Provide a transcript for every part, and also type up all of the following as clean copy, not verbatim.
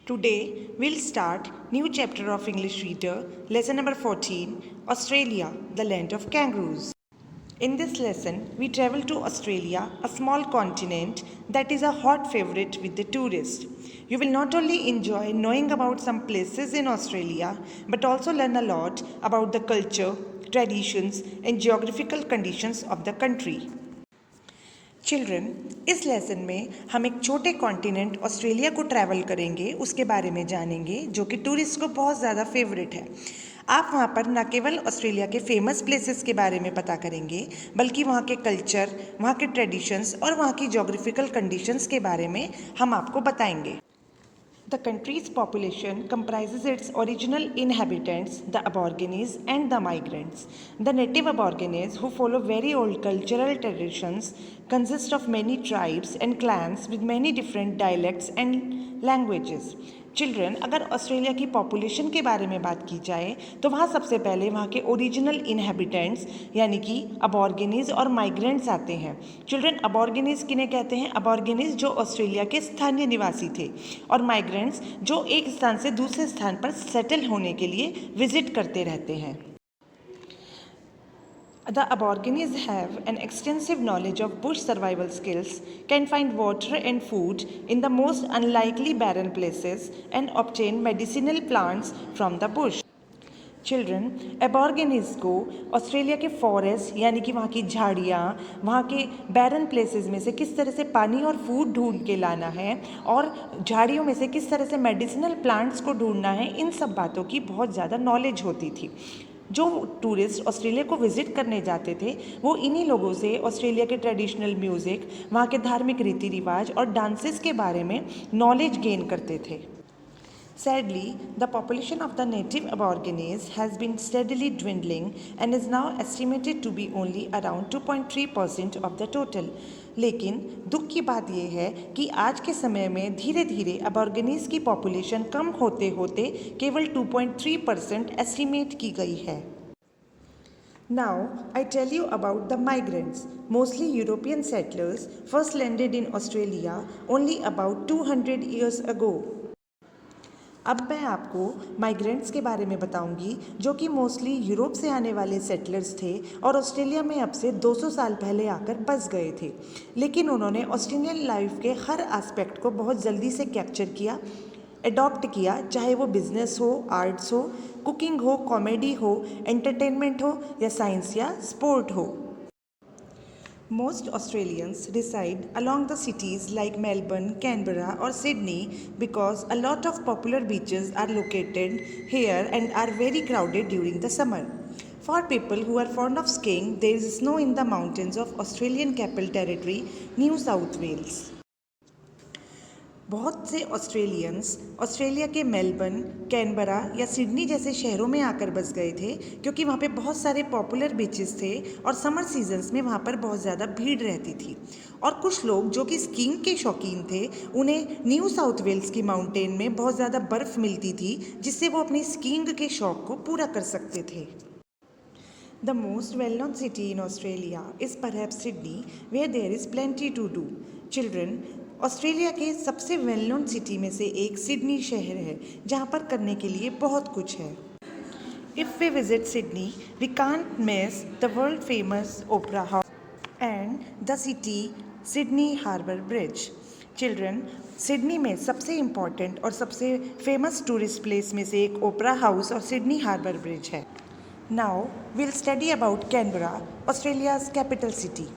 Today, we'll start new chapter of English Reader, lesson number 14, Australia, the land of kangaroos. In this lesson, we travel to Australia, a small continent that is a hot favorite with the tourists. You will not only enjoy knowing about some places in Australia, but also learn a lot about the culture, traditions, and geographical conditions of the country. Children, इस lesson में हम एक छोटे continent Australia को travel करेंगे, उसके बारे में जानेंगे जो कि टूरिस्ट को बहुत ज़्यादा फेवरेट है। आप वहाँ पर न केवल ऑस्ट्रेलिया के फेमस प्लेसेस के बारे में पता करेंगे, बल्कि वहाँ के कल्चर, वहाँ के ट्रेडिशंस और वहाँ की जोग्राफिकल कंडीशंस के बारे में हम आपको बताएंगे। The country's population comprises its original inhabitants, the Aborigines, and the migrants. The native Aborigines, who follow very old cultural traditions, consist of many tribes and clans with many different dialects and languages. Children, अगर Australia की population के बारे में बात की जाए तो वहाँ सबसे पहले वहाँ के ओरिजिनल इनहेबिटेंट्स यानी कि अबॉर्गिनीज और माइग्रेंट्स आते हैं। चिल्ड्रन, अबॉर्गिनीज किन्हें कहते हैं? अबॉर्गिनीज जो ऑस्ट्रेलिया के स्थानीय निवासी थे, और माइग्रेंट्स जो एक स्थान से दूसरे स्थान पर सेटल होने के लिए विजिट करते रहते हैं। The Aborigines have an extensive knowledge of bush survival skills, can find water and food in the most unlikely barren places, and obtain medicinal plants from the bush. Children, Aborigines को Australia के forest यानी कि वहाँ की झाड़ियाँ, वहाँ के बैरन places में से किस तरह से पानी और फूड ढूंढ के लाना है और झाड़ियों में से किस तरह से मेडिसिनल प्लांट्स को ढूंढना है, इन सब बातों की बहुत ज़्यादा नॉलेज होती थी। जो टूरिस्ट ऑस्ट्रेलिया को विज़िट करने जाते थे वो इन्हीं लोगों से ऑस्ट्रेलिया के ट्रेडिशनल म्यूज़िक, वहाँ के धार्मिक रीति रिवाज और डांसेस के बारे में नॉलेज गेन करते थे। Sadly, the population of the native Aborigines has been steadily dwindling and is now estimated to be only around 2.3% of the total. लेकिन दुख की बात यह है कि आज के समय में धीरे धीरे अबॉर्गिनीज की पॉपुलेशन कम होते होते केवल 2.3% एस्टिमेट की गई है। Now, I tell you about the migrants. Mostly European settlers first landed in Australia only about 200 years ago. अब मैं आपको माइग्रेंट्स के बारे में बताऊंगी जो कि मोस्टली यूरोप से आने वाले सेटलर्स थे और ऑस्ट्रेलिया में अब से 200 साल पहले आकर बस गए थे, लेकिन उन्होंने ऑस्ट्रेलियन लाइफ के हर एस्पेक्ट को बहुत जल्दी से कैप्चर किया, अडॉप्ट किया, चाहे वो बिजनेस हो, आर्ट्स हो, कुकिंग हो, कॉमेडी हो, एंटरटेनमेंट हो या साइंस या स्पोर्ट हो। Most Australians reside along the cities like Melbourne, Canberra or Sydney because a lot of popular beaches are located here and are very crowded during the summer. For people who are fond of skiing, there is snow in the mountains of Australian Capital Territory, New South Wales. बहुत से Australians Australia के Melbourne, Canberra या Sydney जैसे शहरों में आकर बस गए थे क्योंकि वहाँ पे बहुत सारे पॉपुलर बीचेस थे और समर सीजन्स में वहाँ पर बहुत ज़्यादा भीड़ रहती थी। और कुछ लोग जो कि स्कीइंग के शौकीन थे, उन्हें न्यू साउथ वेल्स की माउंटेन में बहुत ज़्यादा बर्फ़ मिलती थी जिससे वो अपनी स्कीइंग के शौक़ को पूरा कर सकते थे। The most well-known city in Australia is perhaps Sydney, where there is plenty to do. Children, Australia के सबसे वेल नोन सिटी में से एक सिडनी शहर है जहाँ पर करने के लिए बहुत कुछ है। If we visit Sydney, we can't miss the world famous opera house and the city Sydney harbour bridge. Children, Sydney में सबसे इम्पॉर्टेंट और सबसे फेमस टूरिस्ट प्लेस में से एक ओपरा हाउस और सिडनी हार्बर ब्रिज है। Now we'll study about Canberra, Australia's capital city.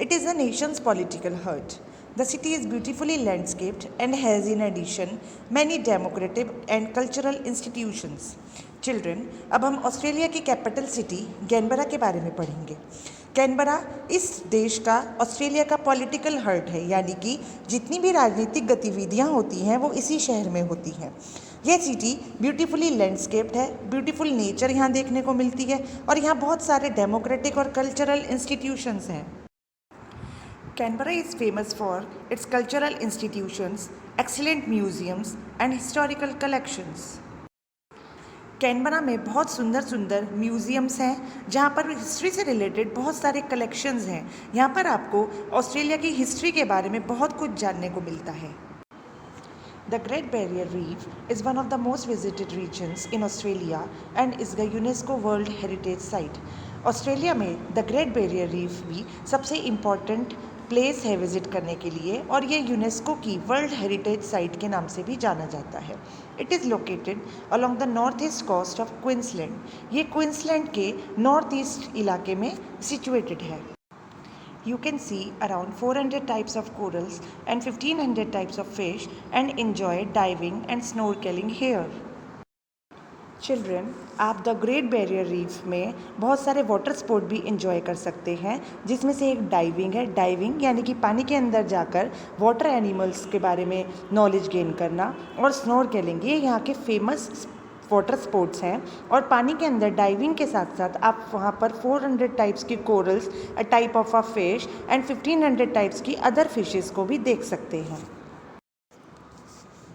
It is the nation's political heart. The city is beautifully landscaped and has in addition many democratic and cultural institutions. Children, अब हम Australia की capital city Canberra के बारे में पढ़ेंगे। Canberra इस देश का, ऑस्ट्रेलिया का पॉलिटिकल हर्ट है, यानी कि जितनी भी राजनीतिक गतिविधियां होती हैं वो इसी शहर में होती हैं। यह सिटी ब्यूटीफुली लैंडस्केप्ड है, ब्यूटीफुल नेचर यहाँ देखने को मिलती है और यहाँ बहुत सारे डेमोक्रेटिक और कल्चरल इंस्टीट्यूशंस हैं। Canberra is famous for its cultural institutions, excellent museums and historical collections. Canberra में बहुत सुंदर सुंदर म्यूज़ियम्स हैं जहाँ पर हिस्ट्री से रिलेटेड बहुत सारे कलेक्शंस हैं। यहाँ पर आपको ऑस्ट्रेलिया की हिस्ट्री के बारे में बहुत कुछ जानने को मिलता है। The Great Barrier Reef is one of the most visited regions in Australia and is a UNESCO World Heritage Site. Australia में द ग्रेट बैरियर रीफ भी सबसे इम्पॉर्टेंट प्लेस है विजिट करने के लिए और ये यूनेस्को की वर्ल्ड हेरिटेज साइट के नाम से भी जाना जाता है. It is located along the north east coast of Queensland. ये क्वींसलैंड के नॉर्थ ईस्ट इलाके में सिचुएटेड है. You can see around 400 types of corals and 1500 types of fish and enjoy diving and snorkeling here. Children, आप the great barrier reef में बहुत सारे water sport भी इंजॉय कर सकते हैं, जिसमें से एक डाइविंग है. डाइविंग यानी कि पानी के अंदर जाकर वाटर एनिमल्स के बारे में नॉलेज गेन करना, और स्नोरकेलिंग ये यहाँ के फेमस वाटर स्पोर्ट्स हैं. और पानी के अंदर डाइविंग के साथ साथ आप वहाँ पर 400 टाइप्स की corals, a type of a fish and 1500 types की अदर फिशेस को भी देख सकते हैं.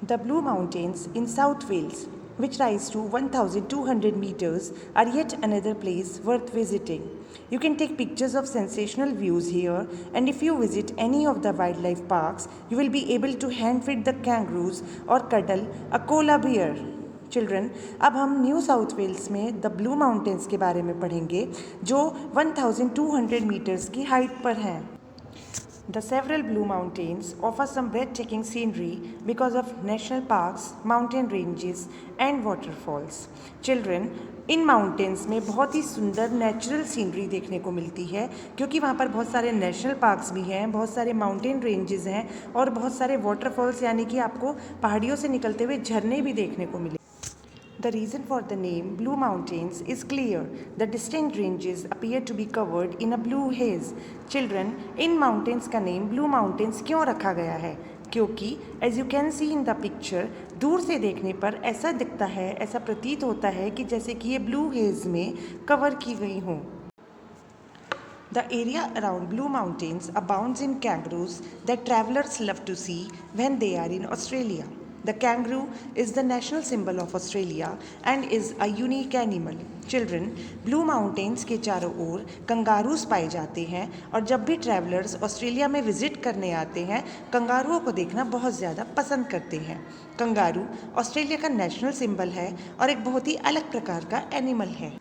The blue mountains in south wales which rise to 1200 meters are yet another place worth visiting. You can take pictures of sensational views here, and if you visit any of the wildlife parks, you will be able to hand feed the kangaroos or cuddle a koala bear. Children, अब हम new south Wales में the blue mountains के बारे में पढ़ेंगे जो 1200 metres की height पर हैं. The several blue mountains offer some breathtaking scenery because of national parks, mountain ranges and waterfalls. Children, in mountains में बहुत ही सुंदर नेचुरल सीनरी देखने को मिलती है क्योंकि वहाँ पर बहुत सारे नेशनल पार्क्स भी हैं, बहुत सारे माउंटेन रेंजेस हैं और बहुत सारे वाटरफॉल्स यानी कि आपको पहाड़ियों से निकलते हुए झरने भी देखने को मिले. The reason for the name Blue Mountains is clear. The distant ranges appear to be covered in a blue haze. Children, in mountains का name Blue Mountains क्यों रखा गया है? क्योंकि as you can see in the picture, दूर से देखने पर ऐसा दिखता है, ऐसा प्रतीत होता है कि जैसे कि ये blue haze में कवर की गई हों. The area around Blue Mountains abounds in kangaroos that travelers love to see when they are in Australia. The kangaroo is the national symbol of Australia and is a unique animal. Children, blue mountains के चारों ओर कंगारूस पाए जाते हैं और जब भी travellers Australia में visit करने आते हैं, कंगारुओं को देखना बहुत ज़्यादा पसंद करते हैं. कंगारू ऑस्ट्रेलिया का नेशनल सिंबल है और एक बहुत ही अलग प्रकार का एनिमल है.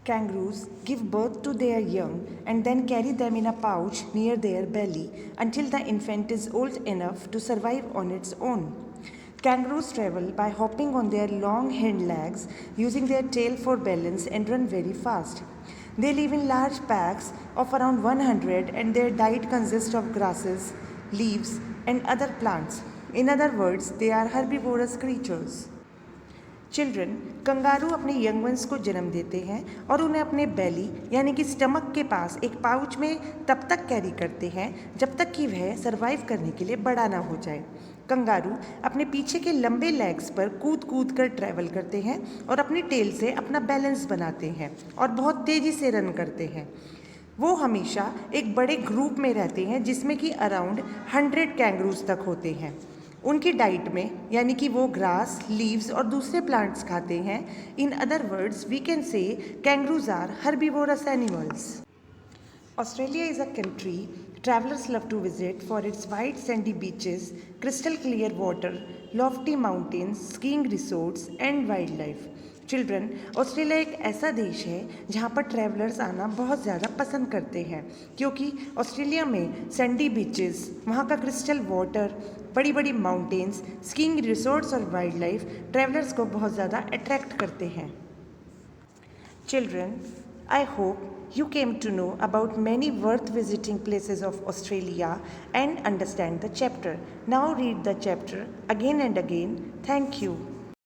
Kangaroos give birth to their young and then carry them in a pouch near their belly until the infant is old enough to survive on its own. Kangaroos travel by hopping on their long hind legs, using their tail for balance and run very fast. They live in large packs of around 100 and their diet consists of grasses, leaves and other plants. In other words, they are herbivorous creatures. Children, kangaroo अपने young ones को जन्म देते हैं और उन्हें अपने बेली यानी कि स्टमक के पास एक पाउच में तब तक कैरी करते हैं जब तक कि वह सरवाइव करने के लिए बड़ा ना हो जाए. कंगारू अपने पीछे के लंबे लेग्स पर कूद कूद कर ट्रैवल करते हैं और अपनी टेल से अपना बैलेंस बनाते हैं और बहुत तेज़ी से रन करते हैं. वो हमेशा एक बड़े ग्रुप में रहते हैं जिसमें कि अराउंड 100 कैंगरूज तक होते हैं. उनकी डाइट में यानी कि वो ग्रास, लीव्स और दूसरे प्लांट्स खाते हैं. In other words we can say kangaroos are herbivorous animals. Australia is a country travelers love to visit for its white sandy beaches, crystal clear water, lofty mountains, skiing resorts and wildlife. Children, Australia एक ऐसा देश है जहाँ पर travellers आना बहुत ज़्यादा पसंद करते हैं क्योंकि ऑस्ट्रेलिया में सैंडी बीचेस, वहाँ का क्रिस्टल वाटर, बड़ी बड़ी माउंटेन्स, स्कीइंग रिसोर्ट्स और वाइल्ड लाइफ ट्रैवलर्स को बहुत ज़्यादा अट्रैक्ट करते हैं. Children, I hope you came to know about many worth visiting places of Australia and understand the chapter. Now read the chapter again and again. Thank you.